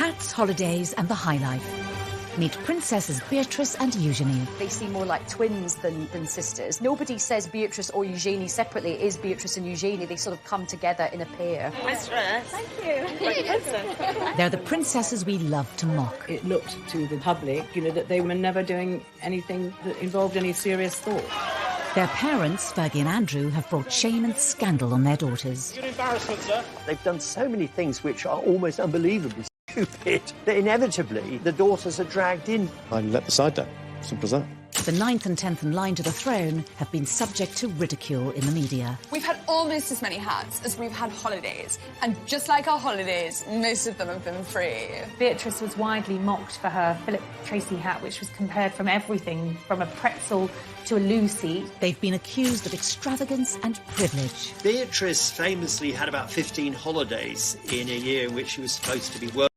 Hats, holidays and the high life. Meet Princesses Beatrice and Eugenie. They seem more like twins than sisters. Nobody says Beatrice or Eugenie separately. It is Beatrice and Eugenie. They sort of come together in a pair. Nice dress. Thank you. They're the princesses we love to mock. It looked to the public, that they were never doing anything that involved any serious thought. Their parents, Fergie and Andrew, have brought shame and scandal on their daughters. You're an embarrassment, sir. They've done so many things which are almost unbelievably stupid that inevitably the daughters are dragged in. I let the side down. Simple as that. The 9th and 10th in line to the throne have been subject to ridicule in the media. We've had almost as many hats as we've had holidays. And just like our holidays, most of them have been free. Beatrice was widely mocked for her Philip Tracy hat, which was compared from everything from a pretzel to a Lucy. They've been accused of extravagance and privilege. Beatrice famously had about 15 holidays in a year in which she was supposed to be working.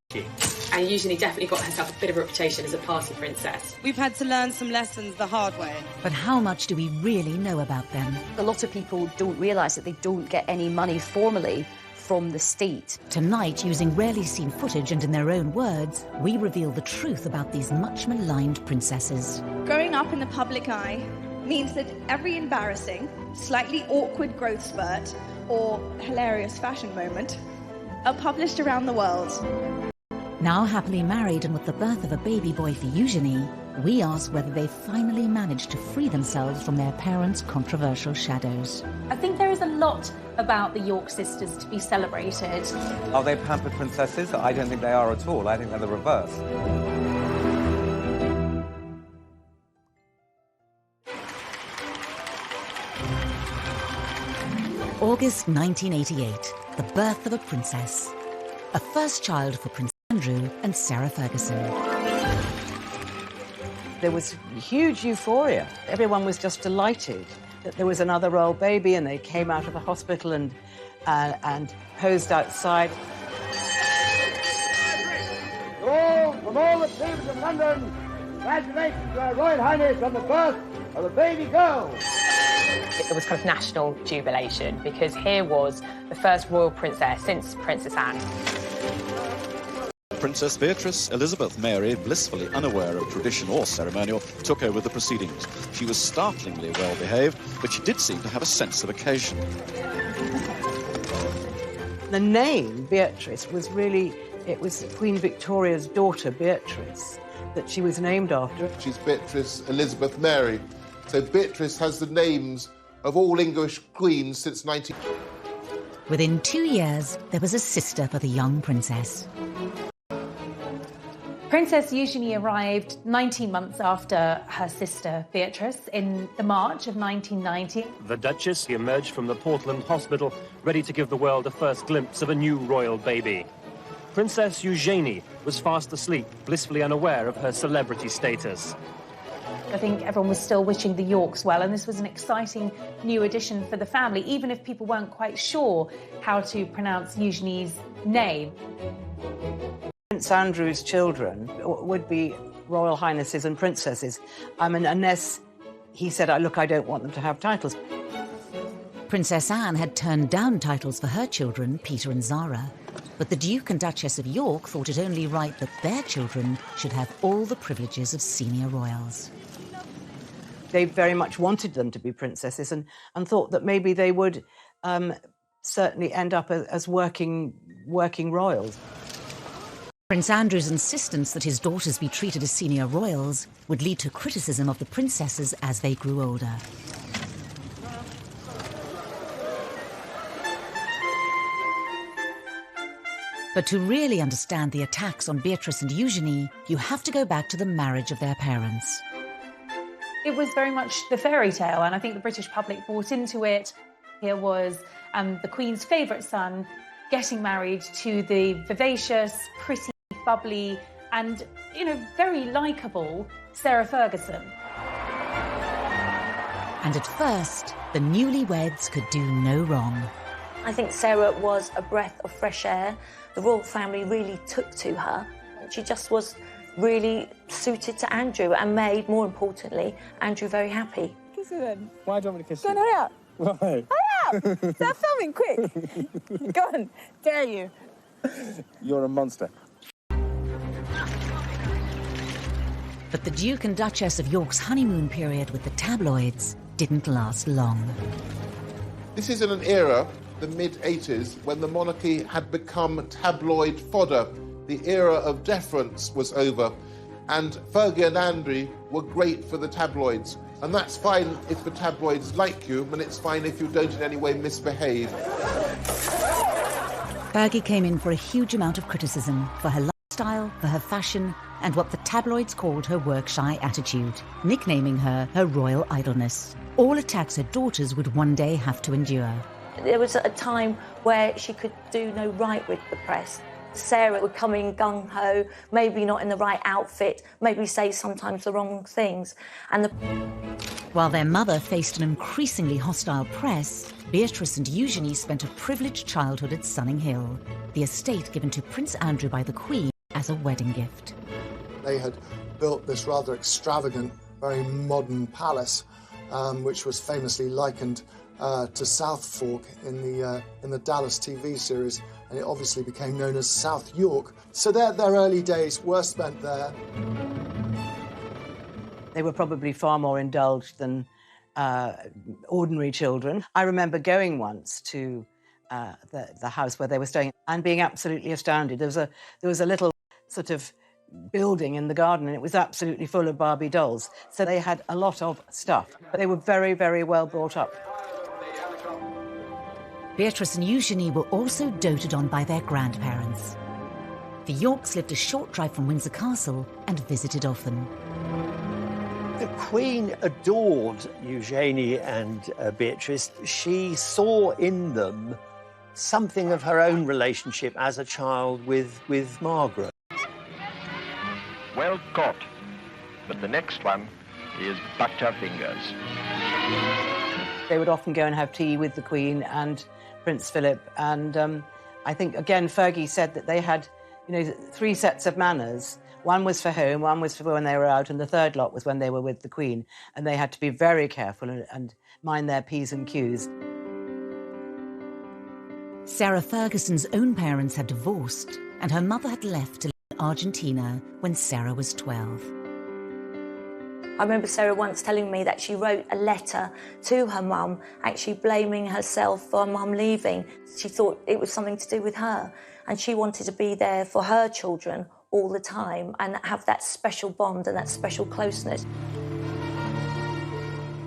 And Eugenie definitely got herself a bit of a reputation as a party princess. We've had to learn some lessons the hard way. But how much do we really know about them? A lot of people don't realise that they don't get any money formally from the state. Tonight, using rarely seen footage and in their own words, we reveal the truth about these much maligned princesses. Growing up in the public eye means that every embarrassing, slightly awkward growth spurt or hilarious fashion moment are published around the world. Now happily married and with the birth of a baby boy for Eugenie, we ask whether they've finally managed to free themselves from their parents' controversial shadows. I think there is a lot about the York sisters to be celebrated. Are they pampered princesses? I don't think they are at all. I think they're the reverse. August 1988, the birth of a princess. A first child for Prince Andrew and Sarah Ferguson. There was huge euphoria. Everyone was just delighted that there was another royal baby, and they came out of the hospital and posed outside. From all the teams of London, congratulations to Her Royal Highness on the birth of a baby girl. It was kind of national jubilation because here was the first royal princess since Princess Anne. Princess Beatrice Elizabeth Mary, blissfully unaware of tradition or ceremonial, took over the proceedings. She was startlingly well behaved, but she did seem to have a sense of occasion. The name Beatrice was really, it was Queen Victoria's daughter, Beatrice, that she was named after. She's Beatrice Elizabeth Mary. So Beatrice has the names of all English queens since 19... Within 2 years, there was a sister for the young princess. Princess Eugenie arrived 19 months after her sister Beatrice in the March of 1990. The Duchess emerged from the Portland Hospital, ready to give the world a first glimpse of a new royal baby. Princess Eugenie was fast asleep, blissfully unaware of her celebrity status. I think everyone was still wishing the Yorks well, and this was an exciting new addition for the family, even if people weren't quite sure how to pronounce Eugenie's name. Prince Andrew's children would be royal highnesses and princesses. Unless he said, look, I don't want them to have titles. Princess Anne had turned down titles for her children, Peter and Zara. But the Duke and Duchess of York thought it only right that their children should have all the privileges of senior royals. They very much wanted them to be princesses and thought that maybe they would certainly end up as working royals. Prince Andrew's insistence that his daughters be treated as senior royals would lead to criticism of the princesses as they grew older. But to really understand the attacks on Beatrice and Eugenie, you have to go back to the marriage of their parents. It was very much the fairy tale, and I think the British public bought into it. Here was the Queen's favourite son getting married to the vivacious, pretty, bubbly and, very likeable Sarah Ferguson. And at first, the newlyweds could do no wrong. I think Sarah was a breath of fresh air. The royal family really took to her. She just was really suited to Andrew and made, more importantly, Andrew very happy. Kiss her then. Why do you want me to kiss Go on, you? hurry up. Why? Hurry up! Start filming, quick. Go on, dare you. You're a monster. But the Duke and Duchess of York's honeymoon period with the tabloids didn't last long. This is in an era, the mid-80s, when the monarchy had become tabloid fodder. The era of deference was over, and Fergie and Andrew were great for the tabloids. And that's fine if the tabloids like you, and it's fine if you don't in any way misbehave. Fergie came in for a huge amount of criticism for her lifestyle, for her fashion, and what the tabloids called her work-shy attitude, nicknaming her royal idleness. All attacks her daughters would one day have to endure. There was a time where she could do no right with the press. Sarah would come in gung-ho, maybe not in the right outfit, maybe say sometimes the wrong things. While their mother faced an increasingly hostile press, Beatrice and Eugenie spent a privileged childhood at Sunning Hill, the estate given to Prince Andrew by the Queen as a wedding gift. They had built this rather extravagant, very modern palace, which was famously likened to South Fork in the Dallas TV series, and it obviously became known as South York. So their early days were spent there. They were probably far more indulged than ordinary children. I remember going once to the house where they were staying and being absolutely astounded. There was a little sort of building in the garden, and it was absolutely full of Barbie dolls. So they had a lot of stuff, but they were very, very well brought up. Beatrice and Eugenie were also doted on by their grandparents. The Yorks lived a short drive from Windsor Castle and visited often. The Queen adored Eugenie and Beatrice. She saw in them something of her own relationship as a child with Margaret. Well caught, but the next one is bucked her fingers. They would often go and have tea with the Queen and Prince Philip, and I think, again, Fergie said that they had, 3 sets of manners. One was for home, one was for when they were out, and the third lot was when they were with the Queen, and they had to be very careful and mind their P's and Q's. Sarah Ferguson's own parents had divorced, and her mother had left to live in Argentina when Sarah was 12. I remember Sarah once telling me that she wrote a letter to her mum, actually blaming herself for her mum leaving. She thought it was something to do with her, and she wanted to be there for her children all the time and have that special bond and that special closeness.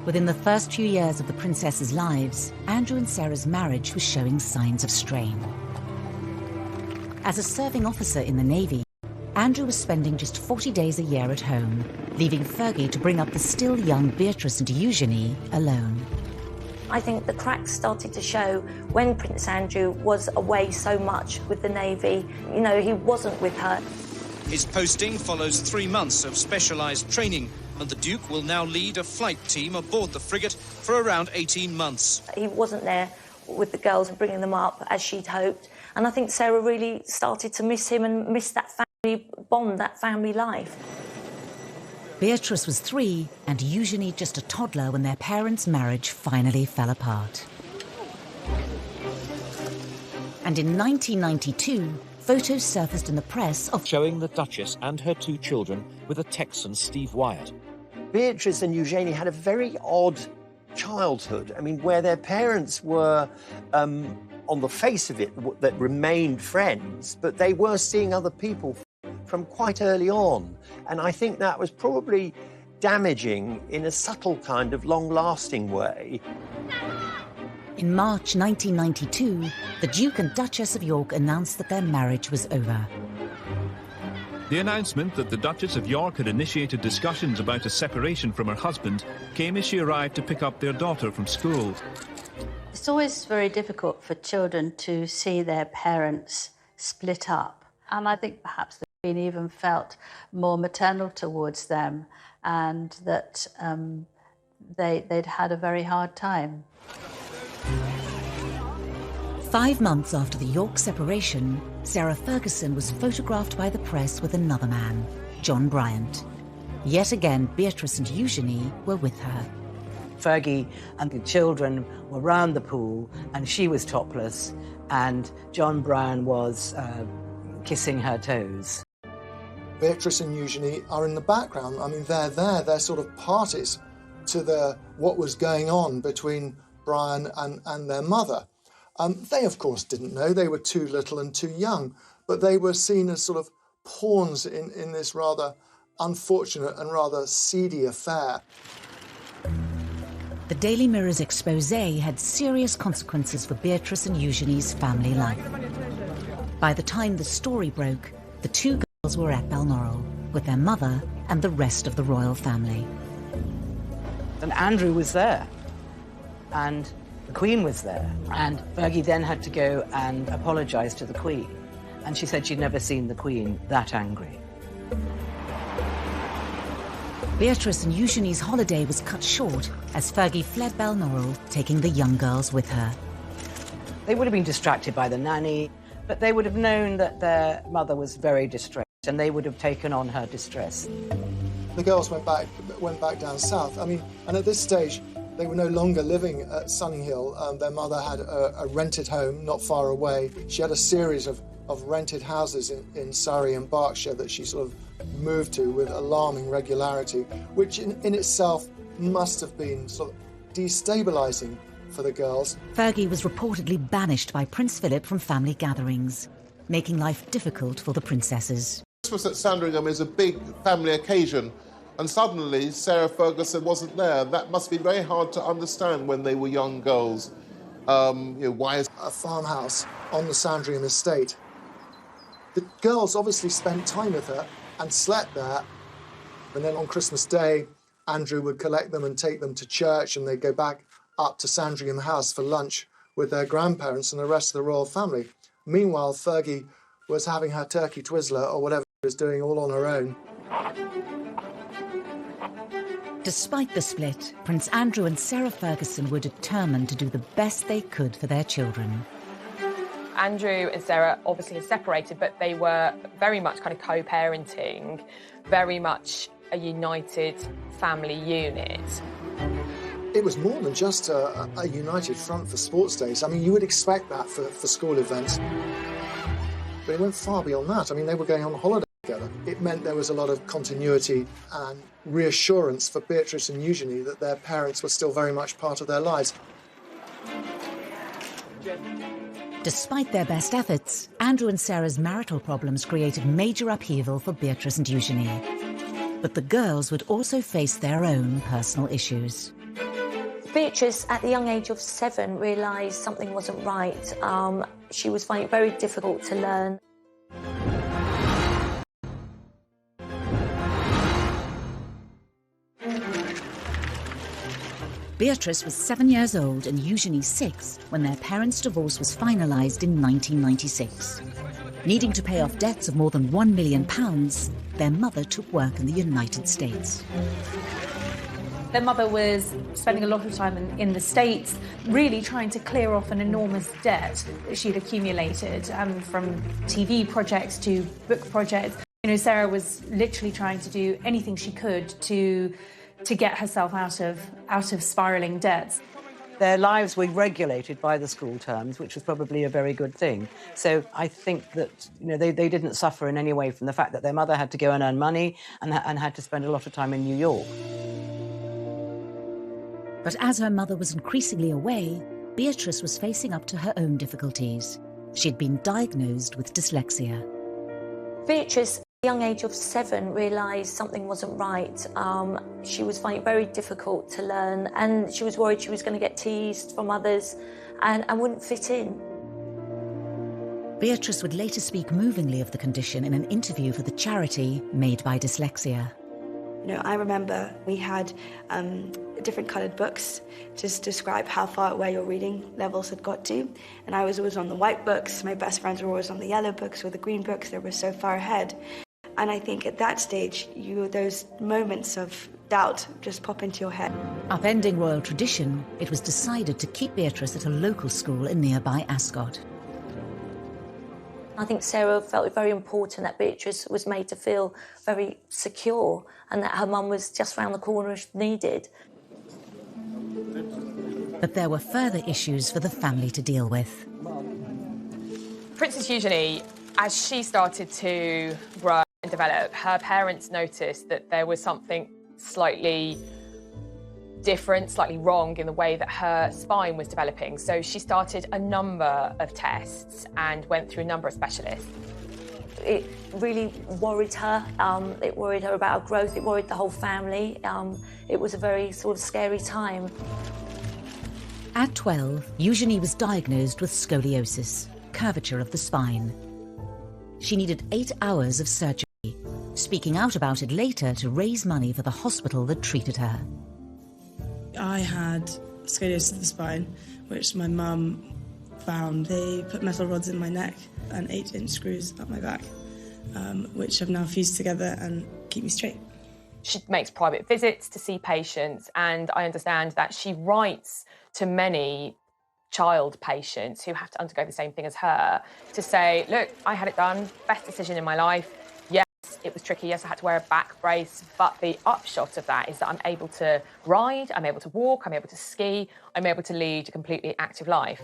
Within the first few years of the princesses' lives, Andrew and Sarah's marriage was showing signs of strain. As a serving officer in the Navy, Andrew was spending just 40 days a year at home, leaving Fergie to bring up the still young Beatrice and Eugenie alone. I think the cracks started to show when Prince Andrew was away so much with the Navy. He wasn't with her. His posting follows 3 months of specialised training, and the Duke will now lead a flight team aboard the frigate for around 18 months. He wasn't there with the girls and bringing them up as she'd hoped. And I think Sarah really started to miss him and miss that family bond, that family life. Beatrice was 3 and Eugenie just a toddler when their parents' marriage finally fell apart. And in 1992, photos surfaced in the press of showing the Duchess and her 2 children with a Texan, Steve Wyatt. Beatrice and Eugenie had a very odd childhood. I mean, where their parents were, on the face of it, that remained friends, but they were seeing other people from quite early on. And I think that was probably damaging in a subtle kind of long-lasting way. In March 1992, the Duke and Duchess of York announced that their marriage was over. The announcement that the Duchess of York had initiated discussions about a separation from her husband came as she arrived to pick up their daughter from school. It's always very difficult for children to see their parents split up. And I think perhaps the Queen even felt more maternal towards them, and that they'd had a very hard time. 5 months after the York separation, Sarah Ferguson was photographed by the press with another man, John Bryant. Yet again, Beatrice and Eugenie were with her. Fergie and the children were round the pool, and she was topless, and John Bryant was kissing her toes. Beatrice and Eugenie are in the background. I mean, they're there, they're sort of parties to what was going on between Brian and their mother. They, of course, didn't know. They were too little and too young, but they were seen as sort of pawns in this rather unfortunate and rather seedy affair. The Daily Mirror's expose had serious consequences for Beatrice and Eugenie's family life. By the time the story broke, the two girls were at Balmoral with their mother and the rest of the royal family. And Andrew was there, and the Queen was there, and Fergie then had to go and apologise to the Queen, and she said she'd never seen the Queen that angry. Beatrice and Eugenie's holiday was cut short as Fergie fled Balmoral, taking the young girls with her. They would have been distracted by the nanny, but they would have known that their mother was very distressed, and they would have taken on her distress. The girls went back down south. I mean, and at this stage, they were no longer living at Sunninghill. Their mother had a rented home not far away. She had a series of rented houses in Surrey and Berkshire that she sort of moved to with alarming regularity, which in itself must have been sort of destabilising for the girls. Fergie was reportedly banished by Prince Philip from family gatherings, making life difficult for the princesses. Christmas at Sandringham is a big family occasion, and suddenly Sarah Ferguson wasn't there. That must be very hard to understand when they were young girls. Why is a farmhouse on the Sandringham estate? The girls obviously spent time with her and slept there, and then on Christmas Day, Andrew would collect them and take them to church, and they'd go back up to Sandringham House for lunch with their grandparents and the rest of the royal family. Meanwhile, Fergie was having her turkey twizzler or whatever she was doing all on her own. Despite the split, Prince Andrew and Sarah Ferguson were determined to do the best they could for their children. Andrew and Sarah obviously had separated, but they were very much kind of co-parenting, very much a united family unit. It was more than just a united front for sports days. I mean, you would expect that for school events. But it went far beyond that. I mean, they were going on holiday together. It meant there was a lot of continuity and reassurance for Beatrice and Eugenie that their parents were still very much part of their lives. Despite their best efforts, Andrew and Sarah's marital problems created major upheaval for Beatrice and Eugenie. But the girls would also face their own personal issues. Beatrice, at the young age of 7, realised something wasn't right. She was finding it very difficult to learn. Beatrice was 7 years old and Eugenie 6 when their parents' divorce was finalised in 1996. Needing to pay off debts of more than £1 million, their mother took work in the United States. Their mother was spending a lot of time in the States, really trying to clear off an enormous debt that she'd accumulated, from TV projects to book projects. You know, Sarah was literally trying to do anything she could to get herself out of spiralling debts. Their lives were regulated by the school terms, which was probably a very good thing. So I think that they didn't suffer in any way from the fact that their mother had to go and earn money and had to spend a lot of time in New York. But as her mother was increasingly away, Beatrice was facing up to her own difficulties. She'd been diagnosed with dyslexia. Beatrice, at the young age of 7, realised something wasn't right. She was finding it very difficult to learn, and she was worried she was going to get teased from others and wouldn't fit in. Beatrice would later speak movingly of the condition in an interview for the charity Made by Dyslexia. I remember we had different coloured books to describe how far away your reading levels had got to. And I was always on the white books. My best friends were always on the yellow books or the green books. They were so far ahead. And I think at that stage, those moments of doubt just pop into your head. Upending royal tradition, it was decided to keep Beatrice at a local school in nearby Ascot. I think Sarah felt it very important that Beatrice was made to feel very secure and that her mum was just round the corner if needed. But there were further issues for the family to deal with. Princess Eugenie, as she started to grow and develop, her parents noticed that there was something slightly different, slightly wrong in the way that her spine was developing. So she started a number of tests and went through a number of specialists. It really worried her. It worried her about her growth. It worried the whole family. It was a very sort of scary time. At 12, Eugenie was diagnosed with scoliosis, curvature of the spine. She needed 8 hours of surgery, speaking out about it later to raise money for the hospital that treated her. I had scoliosis of the spine, which my mum found. They put metal rods in my neck and 8-inch screws up my back, which have now fused together and keep me straight. She makes private visits to see patients, and I understand that she writes to many child patients who have to undergo the same thing as her to say, look, I had it done, best decision in my life. Yes, it was tricky. Yes, I had to wear a back brace, but the upshot of that is that I'm able to ride, I'm able to walk, I'm able to ski, I'm able to lead a completely active life.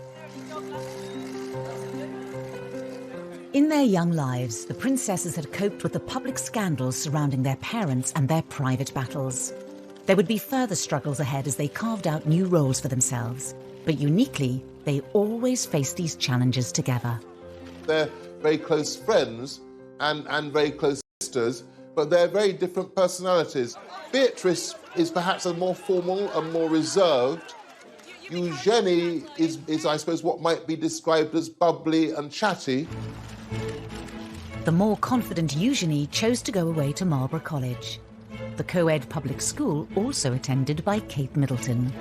In their young lives, the princesses had coped with the public scandals surrounding their parents and their private battles. There would be further struggles ahead as they carved out new roles for themselves. But uniquely, they always faced these challenges together. They're very close friends and very close sisters, but they're very different personalities. Beatrice is perhaps a more formal and more reserved. Eugenie is, I suppose, what might be described as bubbly and chatty. The more confident Eugenie chose to go away to Marlborough College, the co-ed public school also attended by Kate Middleton.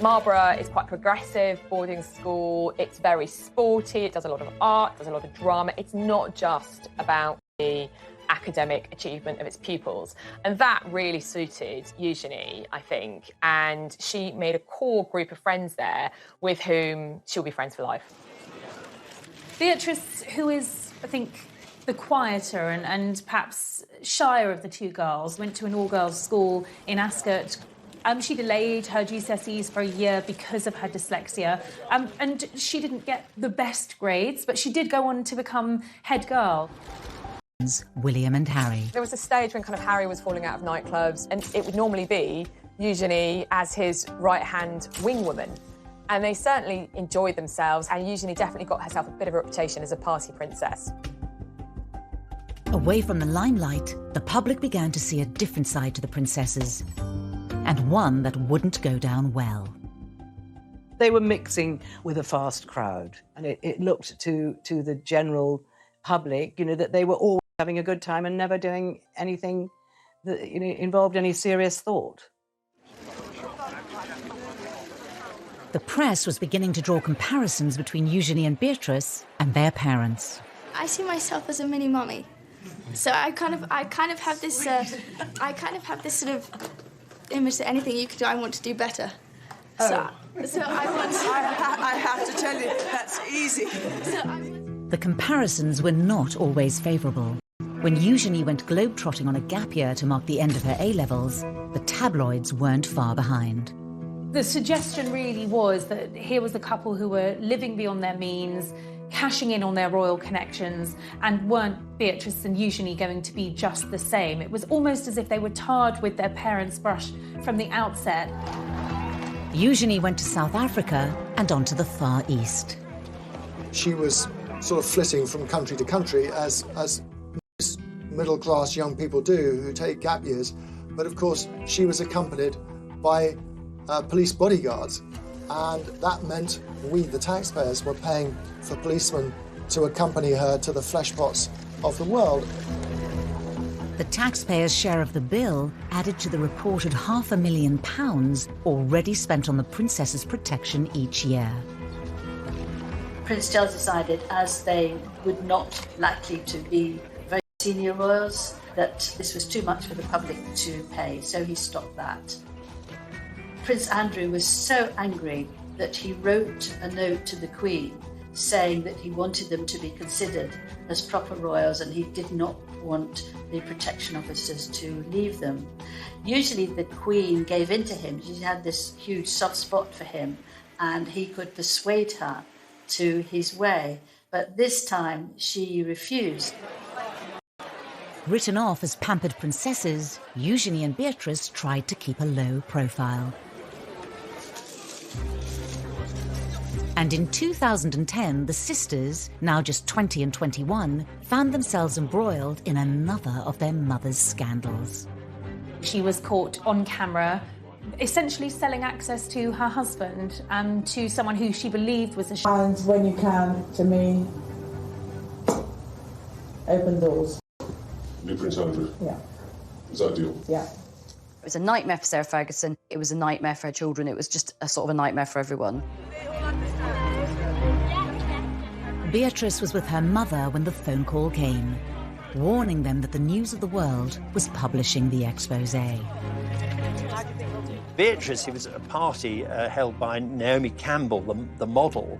Marlborough is quite progressive boarding school. It's very sporty. It does a lot of art, does a lot of drama. It's not just about the academic achievement of its pupils. And that really suited Eugenie, I think. And she made a core group of friends there with whom she'll be friends for life. Beatrice, who is, I think, the quieter and perhaps shyer of the two girls, went to an all-girls school in Ascot. She delayed her GCSEs for a year because of her dyslexia, and she didn't get the best grades, but she did go on to become head girl. William and Harry. There was a stage when kind of Harry was falling out of nightclubs, and it would normally be Eugenie as his right-hand wing woman. And they certainly enjoyed themselves, and Eugenie definitely got herself a bit of a reputation as a party princess. Away from the limelight, the public began to see a different side to the princesses, and one that wouldn't go down well. They were mixing with a fast crowd, and it looked to the general public, you know, that they were always having a good time and never doing anything that, you know, involved any serious thought. The press was beginning to draw comparisons between Eugenie and Beatrice and their parents. I see myself as a mini mummy, so I kind of have this sort of image that anything you could do, I want to do better. So I want. I have to tell you, that's easy. The comparisons were not always favourable. When Eugenie went globetrotting on a gap year to mark the end of her A-levels, the tabloids weren't far behind. The suggestion really was that here was a couple who were living beyond their means, cashing in on their royal connections, and weren't Beatrice and Eugenie going to be just the same? It was almost as if they were tarred with their parents' brush from the outset. Eugenie went to South Africa and on to the Far East. She was sort of flitting from country to country, as most middle-class young people do who take gap years. But of course, she was accompanied by police bodyguards, and that meant we, the taxpayers, were paying for policemen to accompany her to the fleshpots of the world. The taxpayers' share of the bill added to the reported £500,000 already spent on the princess's protection each year. Prince Charles decided, as they would not likely to be very senior royals, that this was too much for the public to pay, so he stopped that. Prince Andrew was so angry that he wrote a note to the Queen saying that he wanted them to be considered as proper royals and he did not want the protection officers to leave them. Usually the Queen gave in to him. She had this huge soft spot for him and he could persuade her to his way, but this time she refused. Written off as pampered princesses, Eugenie and Beatrice tried to keep a low profile. And in 2010, the sisters, now just 20 and 21, found themselves embroiled in another of their mother's scandals. She was caught on camera, essentially selling access to her husband and to someone who she believed was a... And when you can, to me, open doors. New Prince Andrew? Yeah. Is that a deal? Yeah. It was a nightmare for Sarah Ferguson. It was a nightmare for her children. It was just a sort of a nightmare for everyone. Beatrice was with her mother when the phone call came, warning them that the news of the world was publishing the exposé. Beatrice, who was at a party held by Naomi Campbell, the model,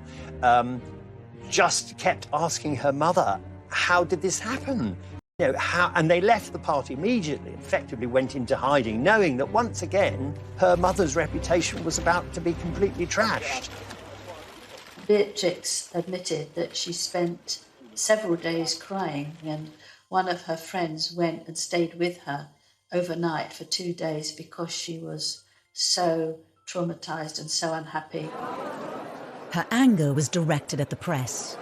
just kept asking her mother, how did this happen? You know, how? And they left the party immediately, effectively went into hiding, knowing that once again, her mother's reputation was about to be completely trashed. Beatrix admitted that she spent several days crying, and one of her friends went and stayed with her overnight for 2 days because she was so traumatised and so unhappy. Her anger was directed at the press.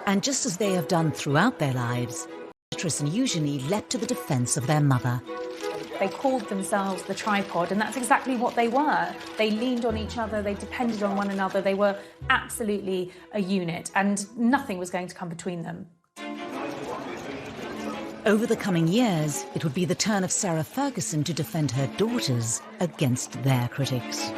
And just as they have done throughout their lives, Beatrice and Eugenie leapt to the defence of their mother. They called themselves the tripod, and that's exactly what they were. They leaned on each other, they depended on one another, they were absolutely a unit, and nothing was going to come between them. Over the coming years, it would be the turn of Sarah Ferguson to defend her daughters against their critics.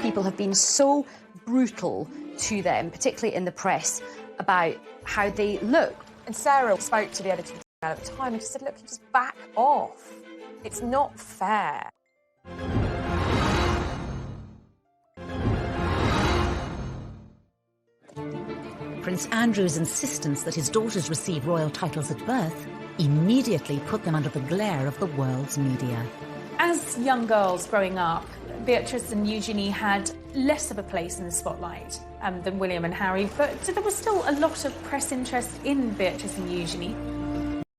People have been so brutal to them, particularly in the press, about how they look. And Sarah spoke to the editor at the time and just said, look, just back off. It's not fair. Prince Andrew's insistence that his daughters receive royal titles at birth immediately put them under the glare of the world's media. As young girls growing up, Beatrice and Eugenie had less of a place in the spotlight than William and Harry, but there was still a lot of press interest in Beatrice and Eugenie.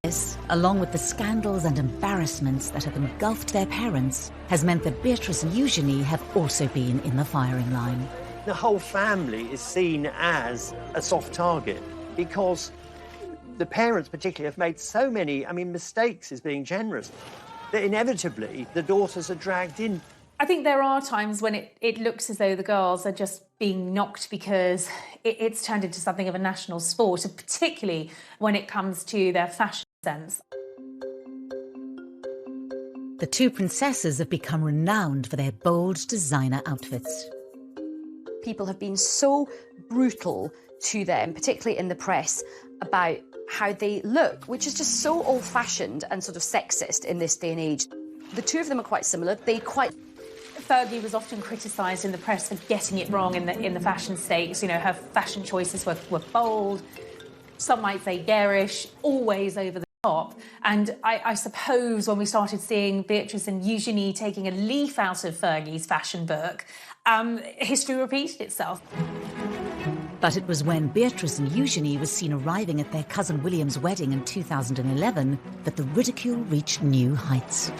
This, along with the scandals and embarrassments that have engulfed their parents, has meant that Beatrice and Eugenie have also been in the firing line. The whole family is seen as a soft target because the parents particularly have made so many, mistakes is being generous, that inevitably the daughters are dragged in. I think there are times when it looks as though the girls are just being knocked because it's turned into something of a national sport, and particularly when it comes to their fashion sense. The two princesses have become renowned for their bold designer outfits. People have been so brutal to them, particularly in the press, about how they look, which is just so old-fashioned and sort of sexist in this day and age. The two of them are quite similar. Fergie was often criticised in the press for getting it wrong in the fashion stakes. You know, her fashion choices were bold, some might say garish, always over the top. And I suppose when we started seeing Beatrice and Eugenie taking a leaf out of Fergie's fashion book, history repeated itself. But it was when Beatrice and Eugenie were seen arriving at their cousin William's wedding in 2011 that the ridicule reached new heights.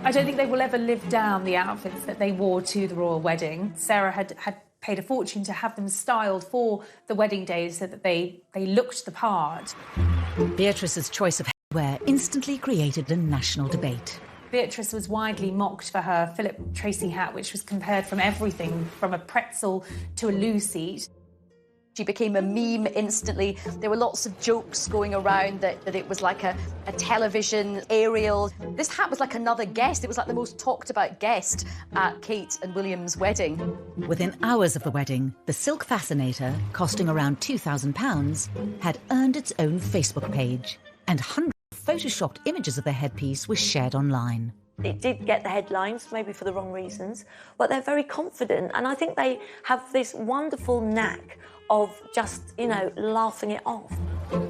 I don't think they will ever live down the outfits that they wore to the royal wedding. Sarah had paid a fortune to have them styled for the wedding day so that they looked the part. Beatrice's choice of hairwear instantly created a national debate. Beatrice was widely mocked for her Philip Tracy hat, which was compared from everything from a pretzel to a loo seat. She became a meme instantly. There were lots of jokes going around that it was like a television aerial. This hat was like another guest. It was like the most talked about guest at Kate and William's wedding. Within hours of the wedding, the silk fascinator, costing around £2,000, had earned its own Facebook page, and hundreds of photoshopped images of the headpiece were shared online. It did get the headlines, maybe for the wrong reasons, but they're very confident, and I think they have this wonderful knack of just, laughing it off.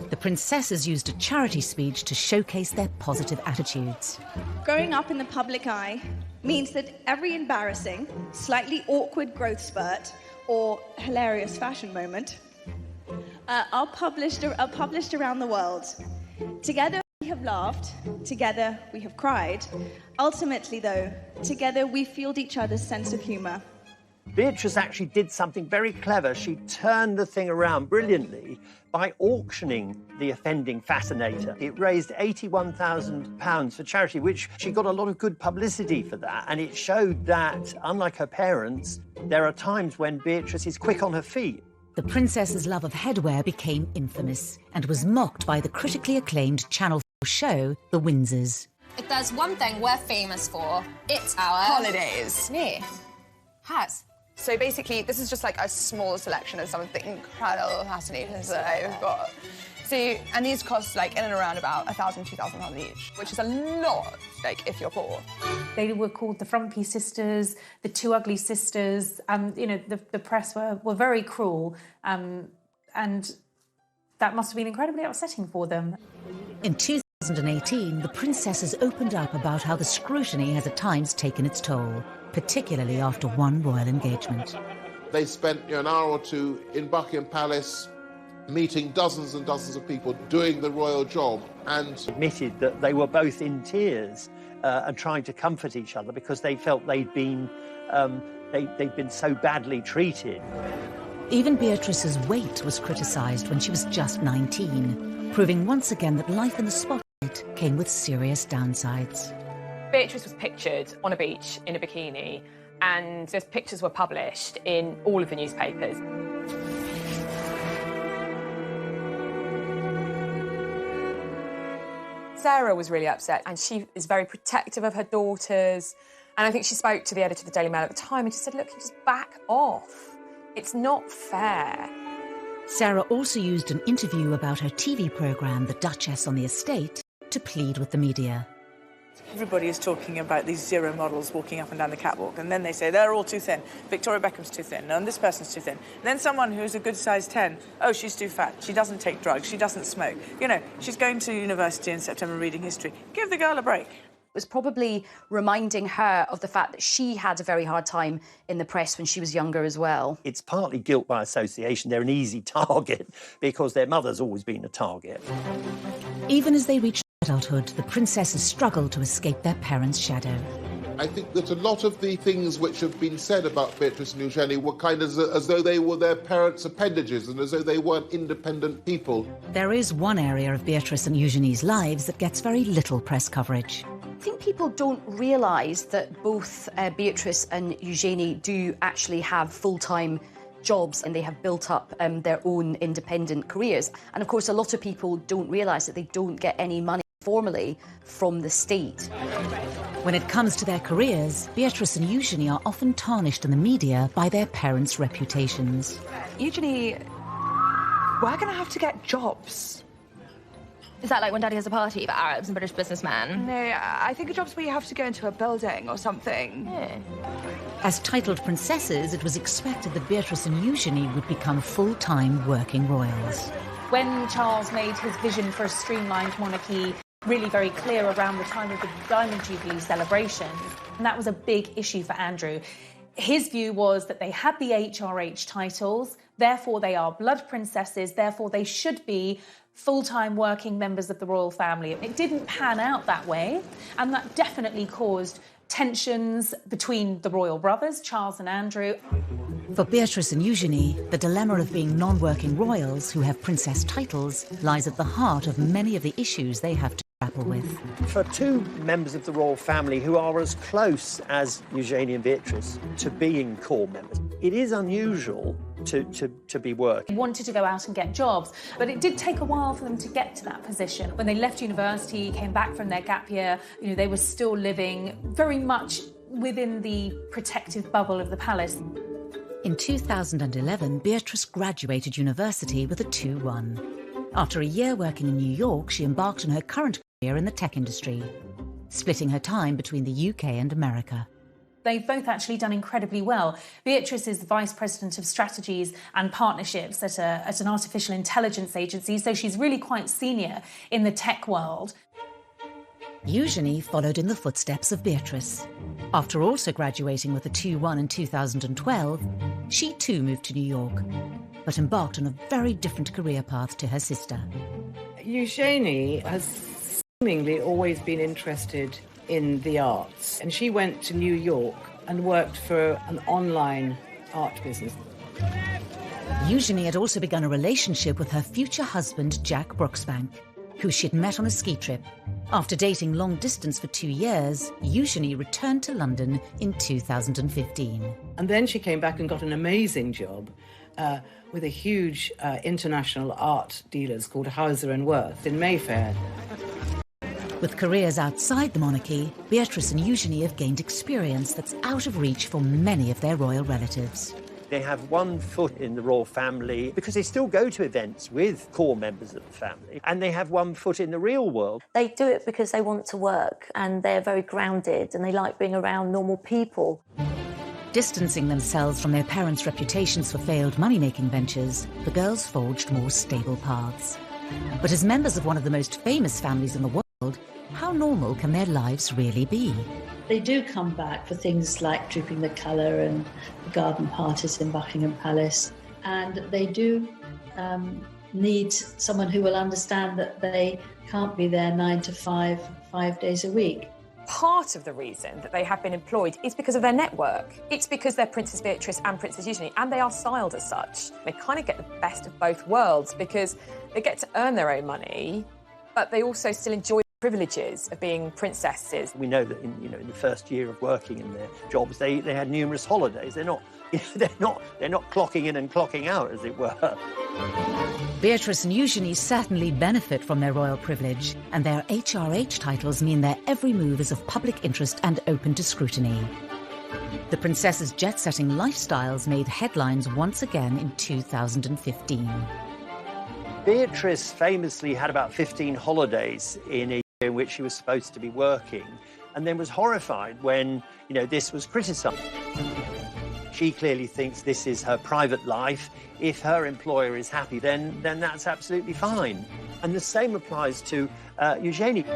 The princesses used a charity speech to showcase their positive attitudes. Growing up in the public eye means that every embarrassing, slightly awkward growth spurt or hilarious fashion moment are published around the world. Together We have laughed, together we have cried. Ultimately, though, together we fueled each other's sense of humour. Beatrice actually did something very clever. She turned the thing around brilliantly by auctioning the offending fascinator. It raised £81,000 for charity, which she got a lot of good publicity for that. And it showed that, unlike her parents, there are times when Beatrice is quick on her feet. The princess's love of headwear became infamous and was mocked by the critically acclaimed Channel 4 show, The Windsors. If there's one thing we're famous for, it's our... holidays. Yeah. Hats. So basically, this is just like a small selection of some of the incredible fascinators that I've got. So, and these cost like in and around about £1,000, £2,000 each, which is a lot, like if you're poor. They were called the Frumpy Sisters, the Two Ugly Sisters. You know, the press were very cruel, and that must have been incredibly upsetting for them. In 2018, the princesses opened up about how the scrutiny has at times taken its toll, particularly after one royal engagement. They spent an hour or two in Buckingham Palace meeting dozens and dozens of people, doing the royal job, and admitted that they were both in tears and trying to comfort each other because they felt they'd been so badly treated. Even Beatrice's weight was criticised when she was just 19, proving once again that life in the spotlight came with serious downsides. Beatrice was pictured on a beach in a bikini, and those pictures were published in all of the newspapers. Sarah was really upset, and she is very protective of her daughters. And I think she spoke to the editor of the Daily Mail at the time and she said, look, you just back off. It's not fair. Sarah also used an interview about her TV programme, The Duchess on the Estate, to plead with the media. Everybody is talking about these zero models walking up and down the catwalk, and then they say they're all too thin. Victoria Beckham's too thin, and this person's too thin. And then someone who's a good size 10, oh, she's too fat, she doesn't take drugs, she doesn't smoke. You know, she's going to university in September reading history. Give the girl a break. It was probably reminding her of the fact that she had a very hard time in the press when she was younger as well. It's partly guilt by association. They're an easy target because their mother's always been a target. Even as they reached adulthood, the princesses struggled to escape their parents' shadow. I think that a lot of the things which have been said about Beatrice and Eugenie were kind of as though they were their parents' appendages and as though they weren't independent people. There is one area of Beatrice and Eugenie's lives that gets very little press coverage. I think people don't realise that both Beatrice and Eugenie do actually have full-time jobs and they have built up their own independent careers. And of course, a lot of people don't realise that they don't get any money formally from the state. When it comes to their careers, Beatrice and Eugenie are often tarnished in the media by their parents' reputations. Eugenie, we're going to have to get jobs. Is that like when Daddy has a party for Arabs and British businessmen? No, I think a job's where you have to go into a building or something. Yeah. As titled princesses, it was expected that Beatrice and Eugenie would become full-time working royals. When Charles made his vision for a streamlined monarchy really very clear around the time of the Diamond Jubilee celebration, and that was a big issue for Andrew. His view was that they had the HRH titles, therefore they are blood princesses, therefore they should be full-time working members of the royal family. It didn't pan out that way, and that definitely caused tensions between the royal brothers, Charles and Andrew. For Beatrice and Eugenie, the dilemma of being non-working royals who have princess titles lies at the heart of many of the issues they have to grapple with. For two members of the royal family who are as close as Eugenie and Beatrice to being core members, it is unusual to be working. They wanted to go out and get jobs, but it did take a while for them to get to that position. When they left university, came back from their gap year, you know, they were still living very much within the protective bubble of the palace. In 2011, Beatrice graduated university with a 2:1. After a year working in New York, she embarked on her current career in the tech industry, splitting her time between the UK and America. They've both actually done incredibly well. Beatrice is the Vice President of Strategies and Partnerships at an artificial intelligence agency, so she's really quite senior in the tech world. Eugenie followed in the footsteps of Beatrice. After also graduating with a 2:1 in 2012, she too moved to New York, but embarked on a very different career path to her sister. Eugenie has seemingly always been interested in the arts, and she went to New York and worked for an online art business. Eugenie had also begun a relationship with her future husband, Jack Brooksbank, who she'd met on a ski trip. After dating long distance for 2 years, Eugenie returned to London in 2015. And then she came back and got an amazing job with a huge international art dealers called Hauser & Wirth in Mayfair. With careers outside the monarchy, Beatrice and Eugenie have gained experience that's out of reach for many of their royal relatives. They have one foot in the royal family because they still go to events with core members of the family, and they have one foot in the real world. They do it because they want to work and they're very grounded and they like being around normal people. Distancing themselves from their parents' reputations for failed money-making ventures, the girls forged more stable paths. But as members of one of the most famous families in the world, how normal can their lives really be? They do come back for things like Drooping the Colour and the garden parties in Buckingham Palace. And they do need someone who will understand that they can't be there 9 to 5, 5 days a week. Part of the reason that they have been employed is because of their network. It's because they're Princess Beatrice and Princess Eugenie, and they are styled as such. They kind of get the best of both worlds because they get to earn their own money, but they also still enjoy privileges of being princesses. We know that in the first year of working in their jobs, they had numerous holidays. They're not clocking in and clocking out, as it were. Beatrice and Eugenie certainly benefit from their royal privilege, and their HRH titles mean their every move is of public interest and open to scrutiny. The princess's jet-setting lifestyles made headlines once again in 2015. Beatrice famously had about 15 holidays in a year in which she was supposed to be working, and then was horrified when, this was criticised. She clearly thinks this is her private life. If her employer is happy, then that's absolutely fine. And the same applies to Eugenie.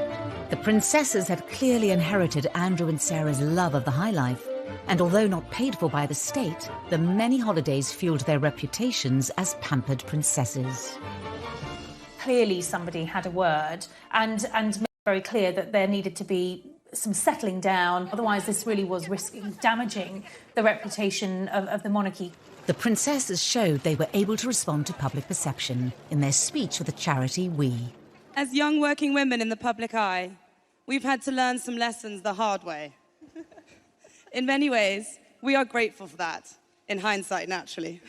The princesses had clearly inherited Andrew and Sarah's love of the high life, and although not paid for by the state, the many holidays fueled their reputations as pampered princesses. Clearly somebody had a word and made it very clear that there needed to be some settling down. Otherwise, this really was risking damaging the reputation of the monarchy. The princesses showed they were able to respond to public perception in their speech for the charity We. As young working women in the public eye, we've had to learn some lessons the hard way. In many ways, we are grateful for that, in hindsight, naturally.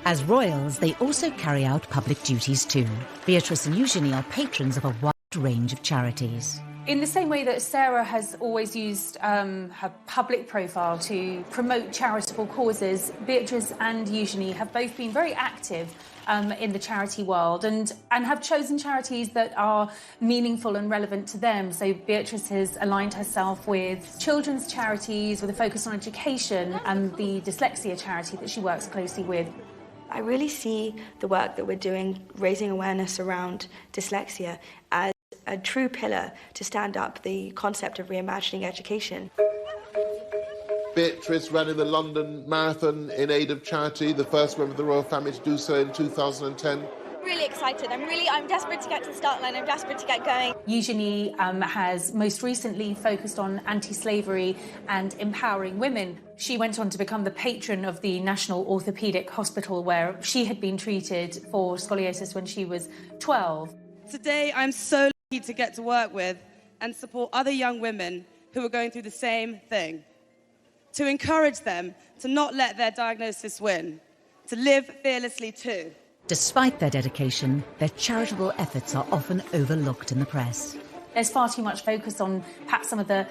As royals, they also carry out public duties too. Beatrice and Eugenie are patrons of a wide range of charities. In the same way that Sarah has always used her public profile to promote charitable causes, Beatrice and Eugenie have both been very active in the charity world and have chosen charities that are meaningful and relevant to them. So Beatrice has aligned herself with children's charities with a focus on education and the dyslexia charity that she works closely with. I really see the work that we're doing, raising awareness around dyslexia, as a true pillar to stand up the concept of reimagining education. Beatrice ran in the London Marathon in aid of charity, the first member of the royal family to do so in 2010. Really excited. I'm desperate to get to the start line. I'm desperate to get going. Eugenie has most recently focused on anti-slavery and empowering women. She went on to become the patron of the National Orthopaedic Hospital, where she had been treated for scoliosis when she was 12. Today, I'm so lucky to get to work with and support other young women who are going through the same thing. To encourage them to not let their diagnosis win, to live fearlessly too. Despite their dedication, their charitable efforts are often overlooked in the press. There's far too much focus on perhaps some of the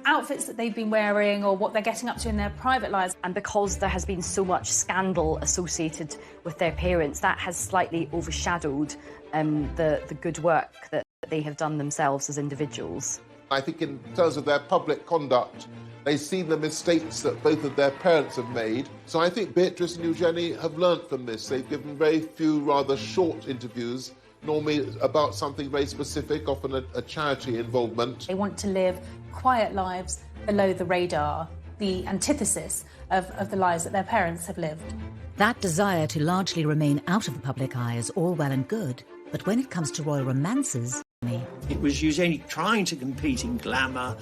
outfits that they've been wearing or what they're getting up to in their private lives. And because there has been so much scandal associated with their parents, that has slightly overshadowed the good work that they have done themselves as individuals. I think in terms of their public conduct, they see the mistakes that both of their parents have made. So I think Beatrice and Eugenie have learnt from this. They've given very few rather short interviews, normally about something very specific, often a charity involvement. They want to live quiet lives below the radar, the antithesis of the lives that their parents have lived. That desire to largely remain out of the public eye is all well and good, but when it comes to royal romances, It was Eugenie trying to compete in glamour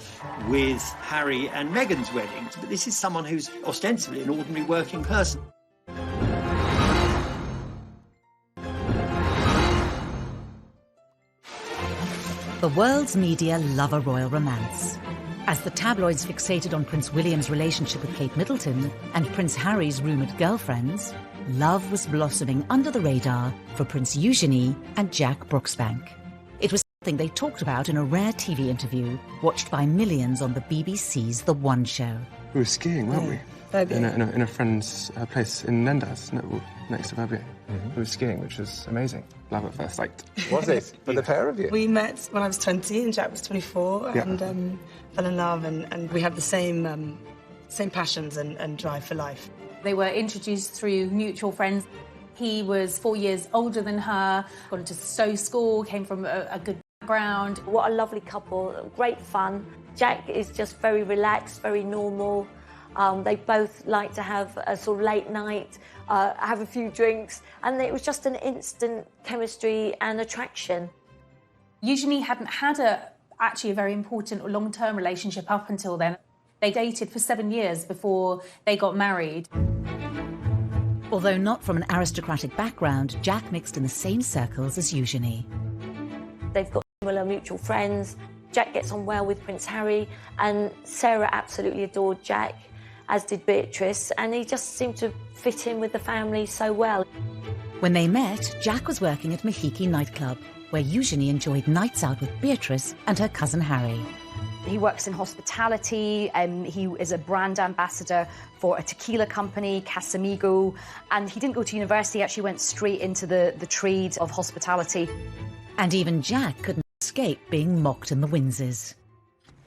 with Harry and Meghan's weddings, but this is someone who's ostensibly an ordinary working person. The world's media love a royal romance. As the tabloids fixated on Prince William's relationship with Kate Middleton and Prince Harry's rumoured girlfriends, love was blossoming under the radar for Prince Eugenie and Jack Brooksbank. It was something they talked about in a rare TV interview watched by millions on the BBC's The One Show. We were skiing, weren't we? Verbier. In a friend's place in Nendas, next to Verbier. We were skiing, which was amazing. Love at first sight. Was it? For the pair of you? We met when I was 20 and Jack was 24 and fell in love and we had the same passions and drive for life. They were introduced through mutual friends. He was 4 years older than her, gone to Stowe School, came from a good background. What a lovely couple, great fun. Jack is just very relaxed, very normal. They both like to have a sort of late night, have a few drinks, and it was just an instant chemistry and attraction. Eugenie hadn't had actually a very important or long-term relationship up until then. They dated for 7 years before they got married. Although not from an aristocratic background, Jack mixed in the same circles as Eugenie. They've got similar mutual friends. Jack gets on well with Prince Harry, and Sarah absolutely adored Jack, as did Beatrice, and he just seemed to fit in with the family so well. When they met, Jack was working at Mahiki nightclub, where Eugenie enjoyed nights out with Beatrice and her cousin Harry. He works in hospitality, he is a brand ambassador for a tequila company, Casamigo, and he didn't go to university, he actually went straight into the trade of hospitality. And even Jack couldn't escape being mocked in the Windsor's.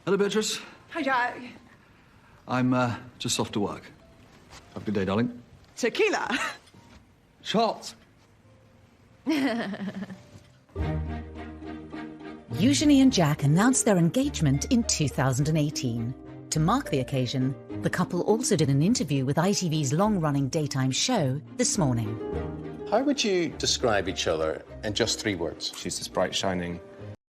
Hello, Beatrice. Hi, Jack. I'm just off to work. Have a good day, darling. Tequila. Shots. Eugenie and Jack announced their engagement in 2018. To mark the occasion, the couple also did an interview with ITV's long-running daytime show This Morning. How would you describe each other in just 3 words? She's this bright, shining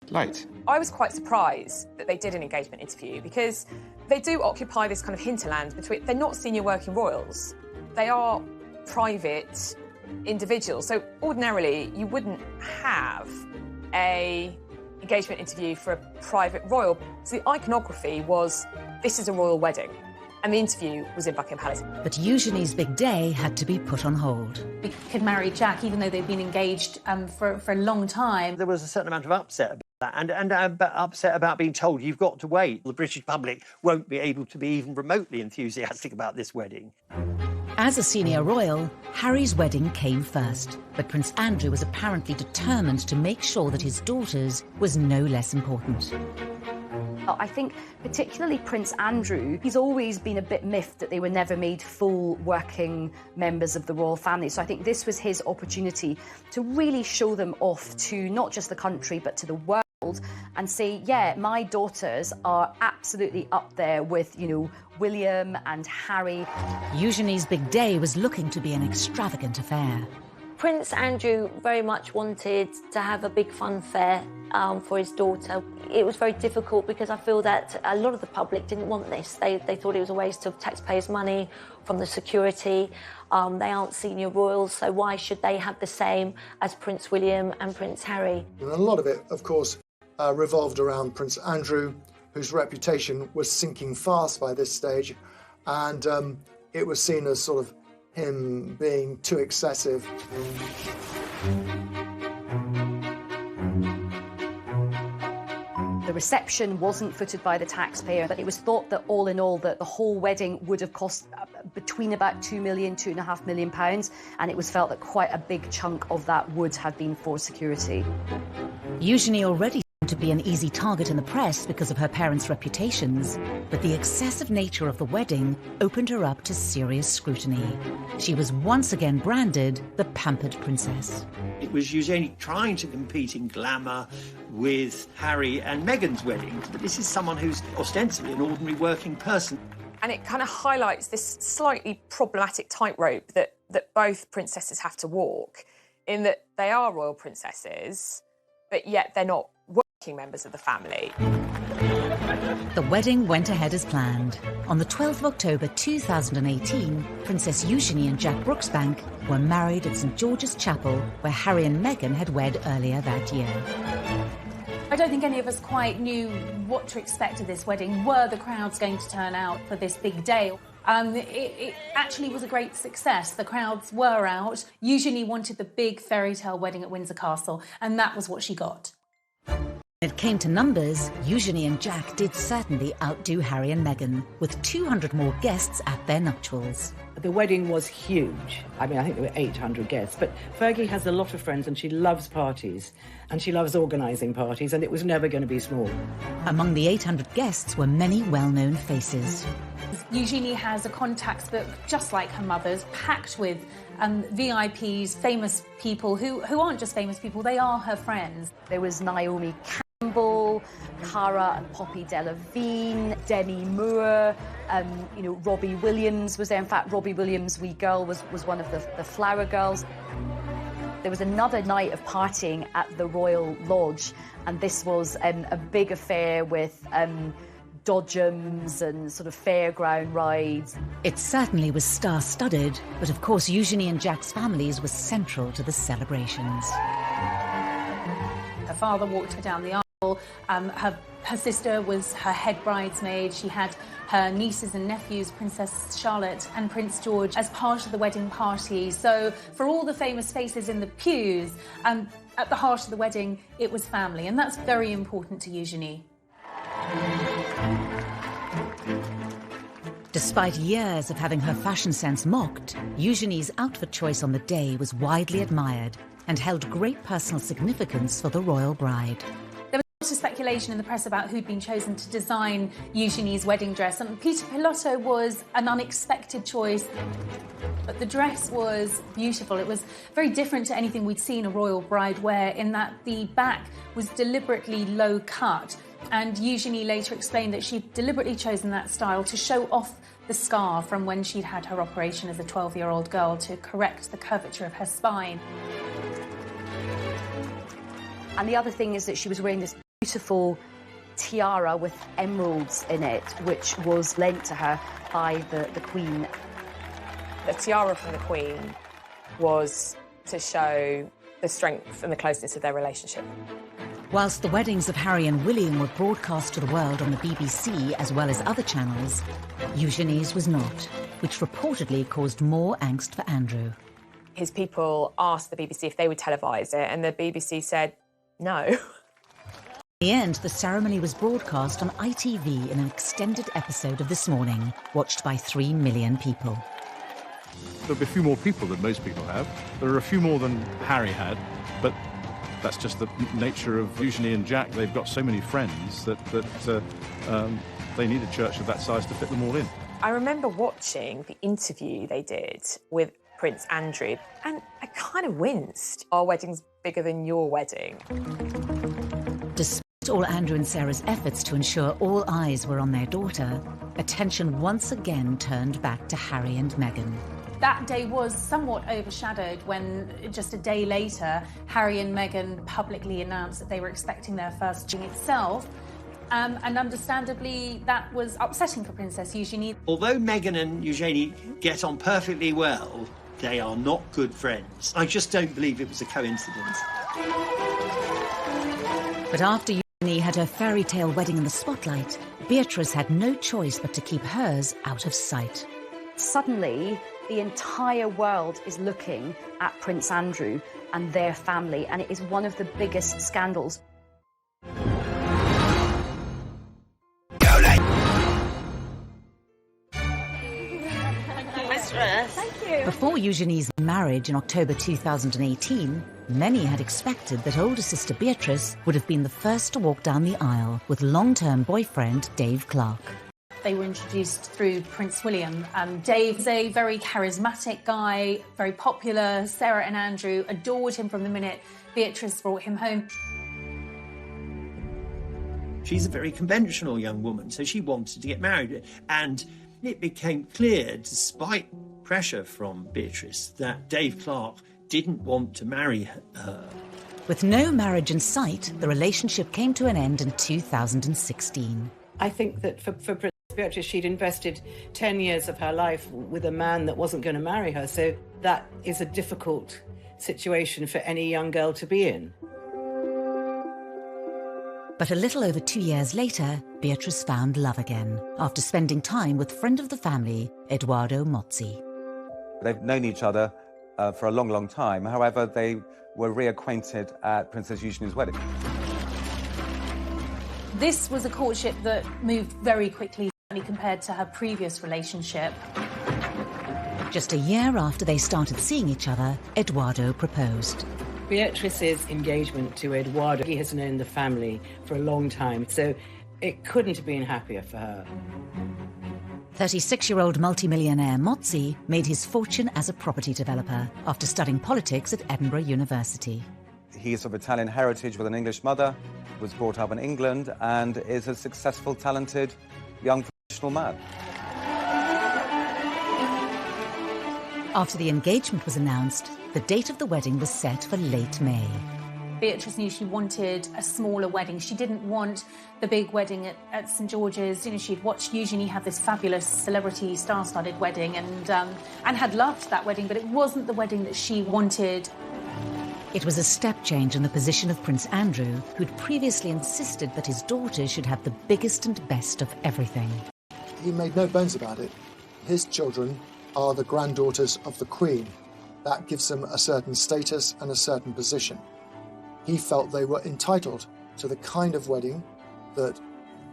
light. I was quite surprised that they did an engagement interview because they do occupy this kind of hinterland between... They're not senior working royals. They are private individuals. So ordinarily, you wouldn't have a engagement interview for a private royal. So the iconography was, this is a royal wedding. And the interview was in Buckingham Palace. But Eugenie's big day had to be put on hold. We could marry Jack even though they'd been engaged for a long time. There was a certain amount of upset about that and upset about being told you've got to wait. The British public won't be able to be even remotely enthusiastic about this wedding. As a senior royal, Harry's wedding came first, but Prince Andrew was apparently determined to make sure that his daughter's was no less important. I think particularly Prince Andrew, he's always been a bit miffed that they were never made full working members of the royal family. So I think this was his opportunity to really show them off to not just the country, but to the world and say, yeah, my daughters are absolutely up there with, you know, William and Harry. Eugenie's big day was looking to be an extravagant affair. Prince Andrew very much wanted to have a big funfair for his daughter. It was very difficult because I feel that a lot of the public didn't want this. They thought it was a waste of taxpayers' money from the security. They aren't senior royals, so why should they have the same as Prince William and Prince Harry? And a lot of it, of course, revolved around Prince Andrew, whose reputation was sinking fast by this stage, and it was seen as sort of him being too excessive. The reception wasn't footed by the taxpayer, but it was thought that all in all that the whole wedding would have cost between about £2 million, £2.5 million, and it was felt that quite a big chunk of that would have been for security. Eugenie already to be an easy target in the press because of her parents' reputations, but the excessive nature of the wedding opened her up to serious scrutiny. She was once again branded the pampered princess. It was Eugenie trying to compete in glamour with Harry and Meghan's weddings, but this is someone who's ostensibly an ordinary working person. And it kind of highlights this slightly problematic tightrope that both princesses have to walk, in that they are royal princesses, but yet they're not working members of the family. The wedding went ahead as planned. On the 12th of October 2018, Princess Eugenie and Jack Brooksbank were married at St George's Chapel, where Harry and Meghan had wed earlier that year. I don't think any of us quite knew what to expect of this wedding. Were the crowds going to turn out for this big day? It actually was a great success. The crowds were out. Eugenie wanted the big fairy tale wedding at Windsor Castle, and that was what she got. When it came to numbers, Eugenie and Jack did certainly outdo Harry and Meghan, with 200 more guests at their nuptials. The wedding was huge. I mean, I think there were 800 guests, but Fergie has a lot of friends and she loves parties, and she loves organising parties, and it was never going to be small. Among the 800 guests were many well-known faces. Eugenie has a contacts book, just like her mother's, packed with VIPs, famous people who aren't just famous people, they are her friends. There was Naomi Campbell, Cara and Poppy Delevingne, Demi Moore, Robbie Williams was there. In fact, Robbie Williams' wee girl was one of the Flower Girls. There was another night of partying at the Royal Lodge, and this was a big affair with dodgems and sort of fairground rides. It certainly was star-studded, but of course Eugenie and Jack's families were central to the celebrations. Her father walked her down the aisle. Her sister was her head bridesmaid. She had her nieces and nephews, Princess Charlotte and Prince George, as part of the wedding party. So for all the famous faces in the pews, at the heart of the wedding, it was family, and that's very important to Eugenie. Despite years of having her fashion sense mocked, Eugenie's outfit choice on the day was widely admired and held great personal significance for the royal bride. There was lots of speculation in the press about who'd been chosen to design Eugenie's wedding dress, and Peter Pilotto was an unexpected choice. But the dress was beautiful. It was very different to anything we'd seen a royal bride wear, in that the back was deliberately low cut. And Eugenie later explained that she'd deliberately chosen that style to show off the scar from when she'd had her operation as a 12-year-old girl to correct the curvature of her spine. And the other thing is that she was wearing this beautiful tiara with emeralds in it, which was lent to her by the Queen. The tiara from the Queen was to show the strength and the closeness of their relationship. Whilst the weddings of Harry and William were broadcast to the world on the BBC as well as other channels, Eugenie's was not, which reportedly caused more angst for Andrew. His people asked the BBC if they would televise it, and the BBC said no. In the end, the ceremony was broadcast on ITV in an extended episode of This Morning, watched by 3 million people. There'll be a few more people than most people have. There are a few more than Harry had, but that's just the nature of Eugenie and Jack. They've got so many friends that they need a church of that size to fit them all in. I remember watching the interview they did with Prince Andrew, and I kind of winced. Our wedding's bigger than your wedding. Despite all Andrew and Sarah's efforts to ensure all eyes were on their daughter, attention once again turned back to Harry and Meghan. That day was somewhat overshadowed when, just a day later, Harry and Meghan publicly announced that they were expecting their first child itself. And understandably, that was upsetting for Princess Eugenie. Although Meghan and Eugenie get on perfectly well, they are not good friends. I just don't believe it was a coincidence. But after Eugenie had her fairy tale wedding in the spotlight, Beatrice had no choice but to keep hers out of sight. Suddenly, the entire world is looking at Prince Andrew and their family, and it is one of the biggest scandals. Before Eugenie's marriage in October 2018, many had expected that older sister Beatrice would have been the first to walk down the aisle with long-term boyfriend Dave Clark. They were introduced through Prince William. Dave is a very charismatic guy, very popular. Sarah and Andrew adored him from the minute Beatrice brought him home. She's a very conventional young woman, so she wanted to get married. And it became clear, despite pressure from Beatrice, that Dave Clark didn't want to marry her. With no marriage in sight, the relationship came to an end in 2016. I think that for Princess Beatrice, she'd invested 10 years of her life with a man that wasn't going to marry her, so that is a difficult situation for any young girl to be in. But a little over 2 years later, Beatrice found love again, after spending time with friend of the family, Edoardo Mozzi. They've known each other for a long, long time. However, they were reacquainted at Princess Eugenie's wedding. This was a courtship that moved very quickly compared to her previous relationship. Just a year after they started seeing each other, Edoardo proposed. Beatrice's engagement to Edoardo, he has known the family for a long time, so it couldn't have been happier for her. 36-year-old multimillionaire Mozzi made his fortune as a property developer after studying politics at Edinburgh University. He's of Italian heritage with an English mother, was brought up in England, and is a successful, talented, young professional man. After the engagement was announced, the date of the wedding was set for late May. Beatrice knew she wanted a smaller wedding. She didn't want the big wedding at St George's. You know, she'd watched Eugenie have this fabulous celebrity star-studded wedding and had loved that wedding, but it wasn't the wedding that she wanted. It was a step change in the position of Prince Andrew, who'd previously insisted that his daughters should have the biggest and best of everything. He made no bones about it. His children are the granddaughters of the Queen. That gives them a certain status and a certain position. He felt they were entitled to the kind of wedding that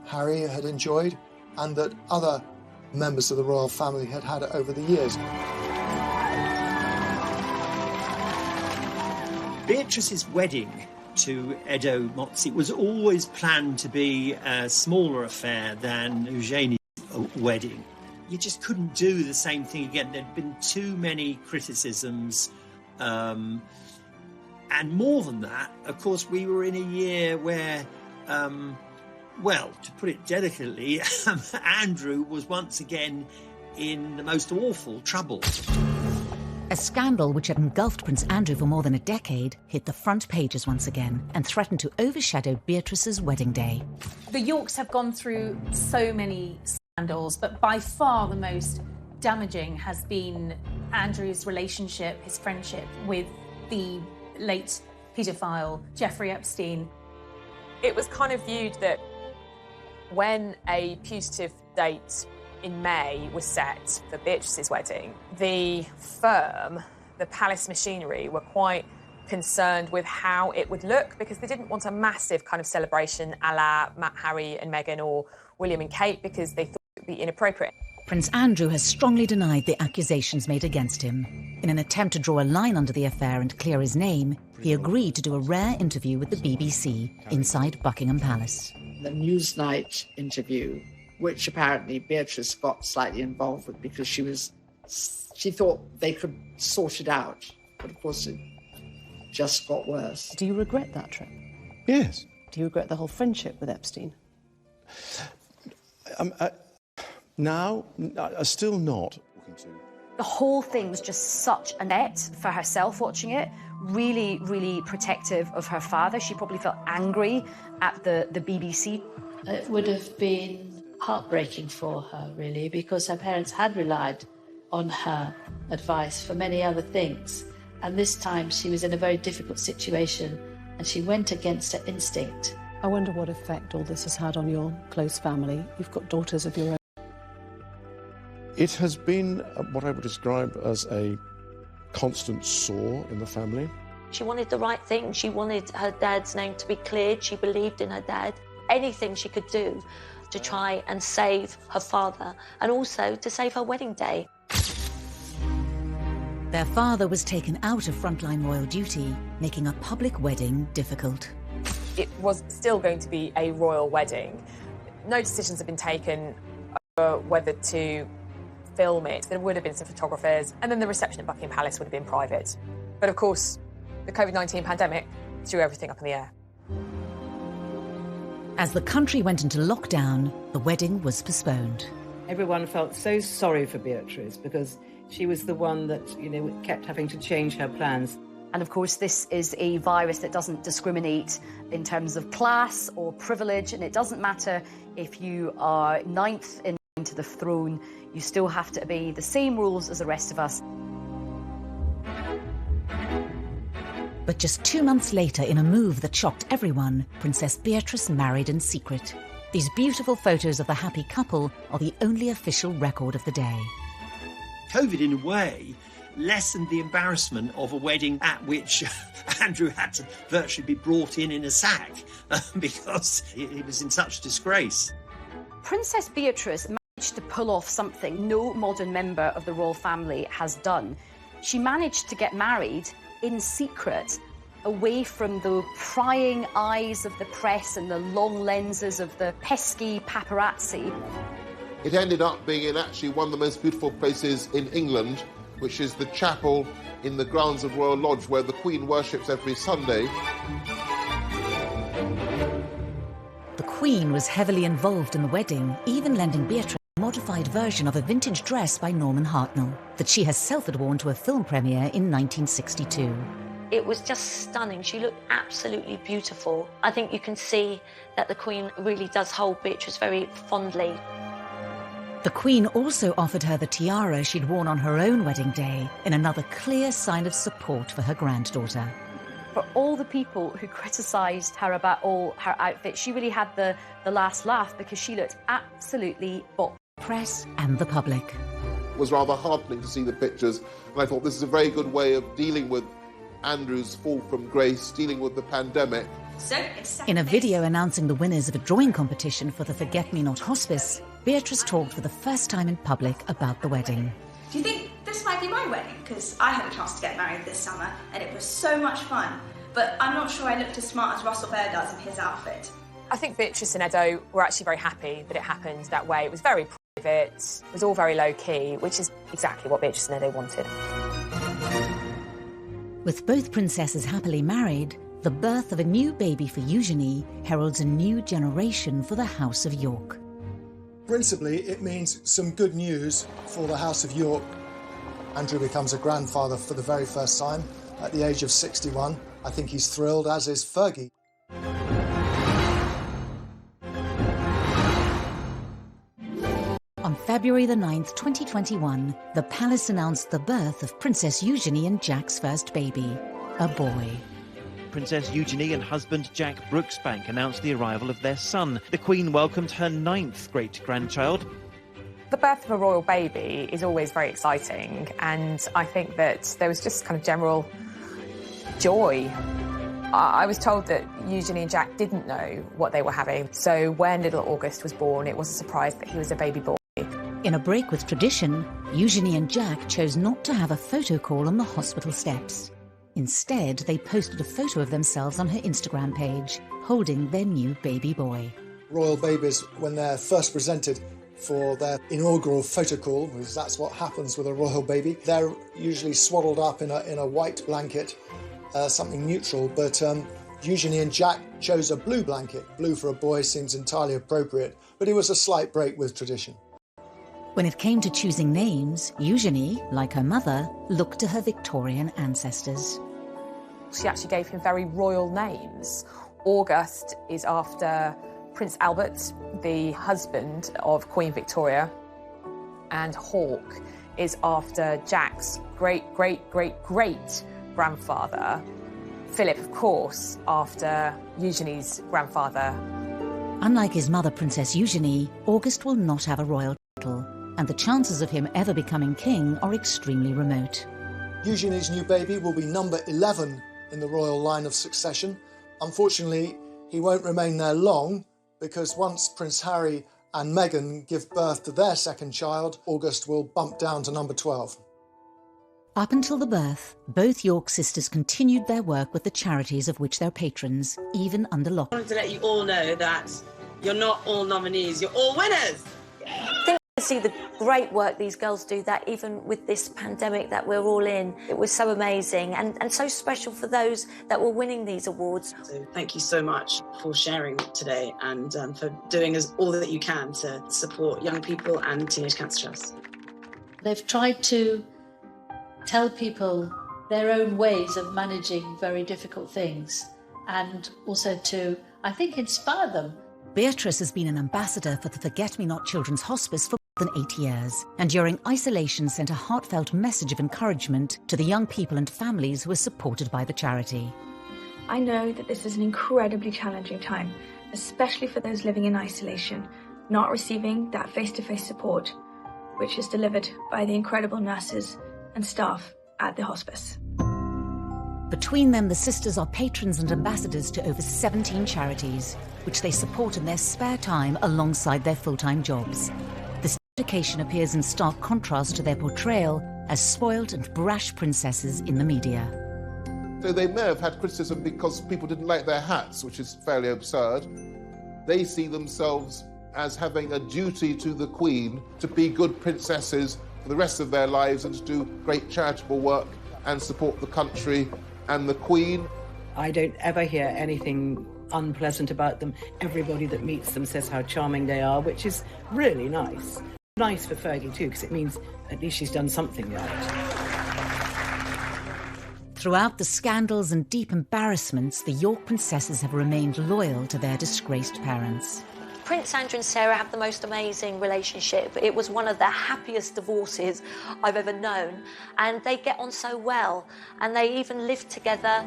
Harry had enjoyed and that other members of the royal family had had over the years. Beatrice's wedding to Edo Mozzi was always planned to be a smaller affair than Eugenie's wedding. You just couldn't do the same thing again. There'd been too many criticisms. And more than that, of course, we were in a year where, well, to put it delicately, Andrew was once again in the most awful trouble. A scandal which had engulfed Prince Andrew for more than a decade hit the front pages once again and threatened to overshadow Beatrice's wedding day. The Yorks have gone through so many scandals, but by far the most damaging has been Andrew's relationship, his friendship with the late paedophile Jeffrey Epstein. It was kind of viewed that when a putative date in May was set for Beatrice's wedding, the firm, the palace machinery, were quite concerned with how it would look because they didn't want a massive kind of celebration a la Harry and Meghan or William and Kate because they thought it would be inappropriate. Prince Andrew has strongly denied the accusations made against him. In an attempt to draw a line under the affair and clear his name, he agreed to do a rare interview with the BBC inside Buckingham Palace. The Newsnight interview, which apparently Beatrice got slightly involved with because she thought they could sort it out, but of course it just got worse. Do you regret that trip? Yes. Do you regret the whole friendship with Epstein? Now, still not. The whole thing was just such a net for herself watching it. Really, really protective of her father. She probably felt angry at the BBC. It would have been heartbreaking for her, really, because her parents had relied on her advice for many other things. And this time she was in a very difficult situation and she went against her instinct. I wonder what effect all this has had on your close family. You've got daughters of your own. It has been what I would describe as a constant sore in the family. She wanted the right thing. She wanted her dad's name to be cleared. She believed in her dad. Anything she could do to try and save her father and also to save her wedding day. Their father was taken out of frontline royal duty, making a public wedding difficult. It was still going to be a royal wedding. No decisions have been taken over whether to film it. There would have been some photographers, and then the reception at Buckingham Palace would have been private. But of course, the COVID-19 pandemic threw everything up in the air. As the country went into lockdown, the wedding was postponed. Everyone felt so sorry for Beatrice because she was the one that, kept having to change her plans. And of course, this is a virus that doesn't discriminate in terms of class or privilege, and it doesn't matter if you are 9th in line to the throne, you still have to obey the same rules as the rest of us. But just 2 months later, in a move that shocked everyone, Princess Beatrice married in secret. These beautiful photos of the happy couple are the only official record of the day. COVID, in a way, lessened the embarrassment of a wedding at which Andrew had to virtually be brought in a sack because he was in such disgrace. Princess Beatrice managed to pull off something no modern member of the royal family has done. She managed to get married in secret, away from the prying eyes of the press and the long lenses of the pesky paparazzi. It ended up being in actually one of the most beautiful places in England, which is the chapel in the grounds of Royal Lodge, where the Queen worships every Sunday. The Queen was heavily involved in the wedding, even lending Beatrice a modified version of a vintage dress by Norman Hartnell that she herself had worn to a film premiere in 1962. It was just stunning. She looked absolutely beautiful. I think you can see that the Queen really does hold Beatrice very fondly. The Queen also offered her the tiara she'd worn on her own wedding day, in another clear sign of support for her granddaughter. For all the people who criticised her about all her outfits, she really had the last laugh because she looked absolutely bop. Press and the public. It was rather heartening to see the pictures, and I thought this is a very good way of dealing with Andrew's fall from grace, dealing with the pandemic. In a video announcing the winners of a drawing competition for the Forget-Me-Not Hospice, Beatrice talked for the first time in public about the wedding. Do you think this might be my wedding? Because I had a chance to get married this summer and it was so much fun. But I'm not sure I looked as smart as Russell Bear does in his outfit. I think Beatrice and Edo were actually very happy that it happened that way. It was very private, it was all very low-key, which is exactly what Beatrice and Edo wanted. With both princesses happily married, the birth of a new baby for Eugenie heralds a new generation for the House of York. Principally, it means some good news for the House of York. Andrew becomes a grandfather for the very first time at the age of 61. I think he's thrilled, as is Fergie. On February the 9th, 2021, the palace announced the birth of Princess Eugenie and Jack's first baby, a boy. Princess Eugenie and husband Jack Brooksbank announced the arrival of their son. The Queen welcomed her 9th great-grandchild. The birth of a royal baby is always very exciting, and I think that there was just kind of general joy. I was told that Eugenie and Jack didn't know what they were having, so when little August was born, it was a surprise that he was a baby boy. In a break with tradition, Eugenie and Jack chose not to have a photo call on the hospital steps. Instead, they posted a photo of themselves on her Instagram page, holding their new baby boy. Royal babies, when they're first presented for their inaugural photo call, because that's what happens with a royal baby, they're usually swaddled up in a white blanket, something neutral, but Eugenie and Jack chose a blue blanket. Blue for a boy seems entirely appropriate, but it was a slight break with tradition. When it came to choosing names, Eugenie, like her mother, looked to her Victorian ancestors. She actually gave him very royal names. August is after Prince Albert, the husband of Queen Victoria, and Hawke is after Jack's great-great-great-great-grandfather. Philip, of course, after Eugenie's grandfather. Unlike his mother, Princess Eugenie, August will not have a royal title, and the chances of him ever becoming king are extremely remote. Eugenie's new baby will be number 11 in the royal line of succession. Unfortunately, he won't remain there long, because once Prince Harry and Meghan give birth to their second child, August will bump down to number 12. Up until the birth, both York sisters continued their work with the charities of which they're patrons, even under lockdown. I wanted to let you all know that you're not all nominees, you're all winners! I think to see the great work these girls do, that even with this pandemic that we're all in, it was so amazing and so special for those that were winning these awards. So thank you so much for sharing today and for doing all that you can to support young people and Teenage Cancer Trust. They've tried to tell people their own ways of managing very difficult things, and also to, I think, inspire them. Beatrice has been an ambassador for the Forget-Me-Not Children's Hospice for more than 8 years, and during isolation sent a heartfelt message of encouragement to the young people and families who were supported by the charity. I know that this is an incredibly challenging time, especially for those living in isolation, not receiving that face-to-face support, which is delivered by the incredible nurses and staff at the hospice. Between them, the sisters are patrons and ambassadors to over 17 charities, which they support in their spare time alongside their full-time jobs. This dedication appears in stark contrast to their portrayal as spoilt and brash princesses in the media. So they may have had criticism because people didn't like their hats, which is fairly absurd. They see themselves as having a duty to the Queen to be good princesses for the rest of their lives and to do great charitable work and support the country and the Queen. I don't ever hear anything unpleasant about them. Everybody that meets them says how charming they are, which is really nice. Nice for Fergie too, because it means at least she's done something right. Throughout the scandals and deep embarrassments, the York princesses have remained loyal to their disgraced parents. Prince Andrew and Sarah have the most amazing relationship. It was one of the happiest divorces I've ever known, and they get on so well, and they even live together.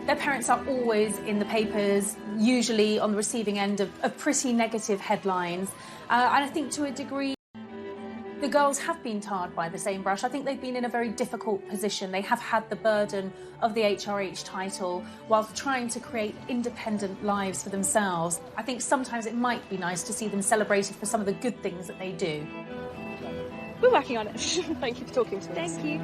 Their parents are always in the papers, usually on the receiving end of pretty negative headlines. And I think to a degree, the girls have been tarred by the same brush. I think they've been in a very difficult position. They have had the burden of the HRH title whilst trying to create independent lives for themselves. I think sometimes it might be nice to see them celebrated for some of the good things that they do. We're working on it. Thank you for talking to us. Thank you.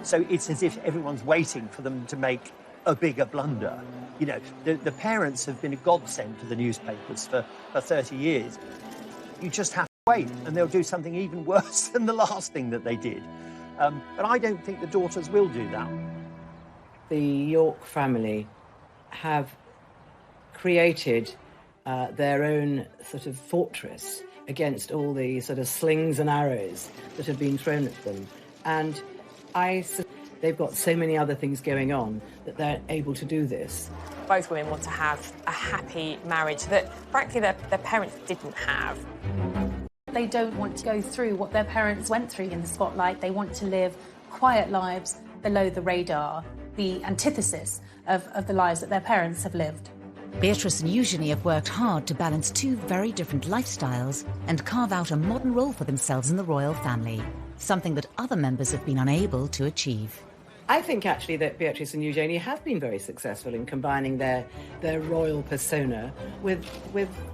So it's as if everyone's waiting for them to make a bigger blunder. You know, the parents have been a godsend to the newspapers for 30 years. You just have to wait, and they'll do something even worse than the last thing that they did. But I don't think the daughters will do that. The York family have created their own sort of fortress against all the sort of slings and arrows that have been thrown at them. And they've got so many other things going on that they're able to do this. Both women want to have a happy marriage that, frankly, their parents didn't have. They don't want to go through what their parents went through in the spotlight. They want to live quiet lives below the radar, the antithesis of the lives that their parents have lived. Beatrice and Eugenie have worked hard to balance two very different lifestyles and carve out a modern role for themselves in the royal family, something that other members have been unable to achieve. I think actually that Beatrice and Eugenie have been very successful in combining their royal persona with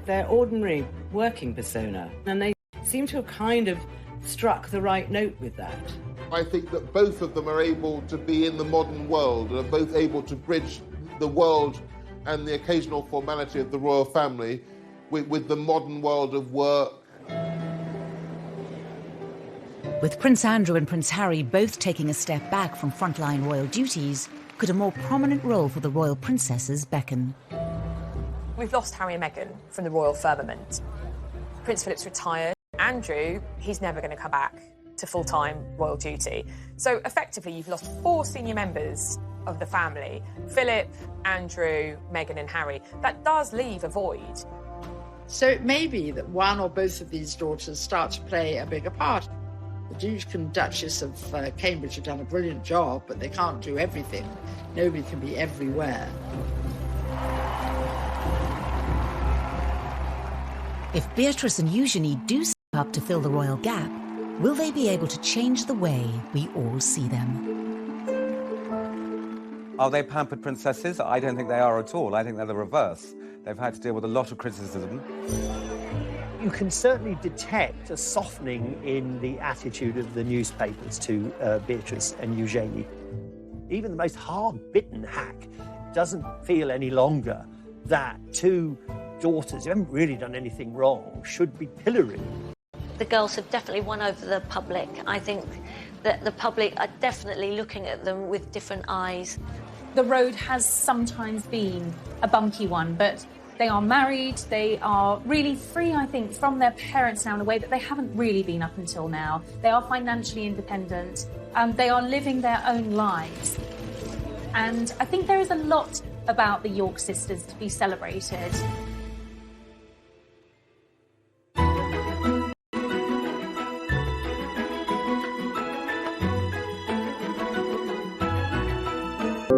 their ordinary working persona. And they seem to have kind of struck the right note with that. I think that both of them are able to be in the modern world and are both able to bridge the world and the occasional formality of the royal family with the modern world of work. With Prince Andrew and Prince Harry both taking a step back from frontline royal duties, could a more prominent role for the royal princesses beckon? We've lost Harry and Meghan from the royal firmament. Prince Philip's retired. Andrew, he's never going to come back to full-time royal duty. So effectively, you've lost 4 senior members of the family: Philip, Andrew, Meghan and Harry. That does leave a void. So it may be that one or both of these daughters start to play a bigger part. The Duke and Duchess of Cambridge have done a brilliant job, but they can't do everything. Nobody can be everywhere. If Beatrice and Eugenie do step up to fill the royal gap, will they be able to change the way we all see them? Are they pampered princesses? I don't think they are at all. I think they're the reverse. They've had to deal with a lot of criticism. You can certainly detect a softening in the attitude of the newspapers to Beatrice and Eugenie. Even the most hard-bitten hack doesn't feel any longer that two daughters who haven't really done anything wrong should be pilloried. The girls have definitely won over the public. I think that the public are definitely looking at them with different eyes. The road has sometimes been a bumpy one, but They are married, they are really free, I think, from their parents now in a way that they haven't really been up until now. They are financially independent, and they are living their own lives. And I think there is a lot about the York sisters to be celebrated.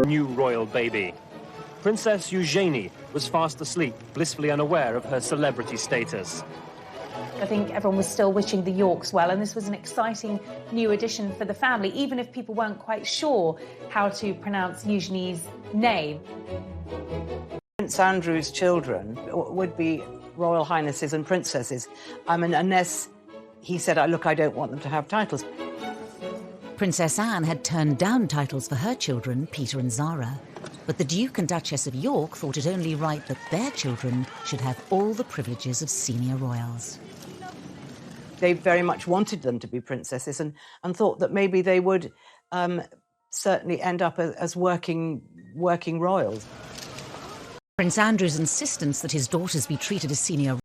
New royal baby. Princess Eugenie was fast asleep, blissfully unaware of her celebrity status. I think everyone was still wishing the Yorks well, and this was an exciting new addition for the family, even if people weren't quite sure how to pronounce Eugenie's name. Prince Andrew's children would be Royal Highnesses and Princesses. I mean, unless he said, look, I don't want them to have titles. Princess Anne had turned down titles for her children, Peter and Zara, but the Duke and Duchess of York thought it only right that their children should have all the privileges of senior royals. They very much wanted them to be princesses and thought that maybe they would certainly end up as working royals. Prince Andrew's insistence that his daughters be treated as senior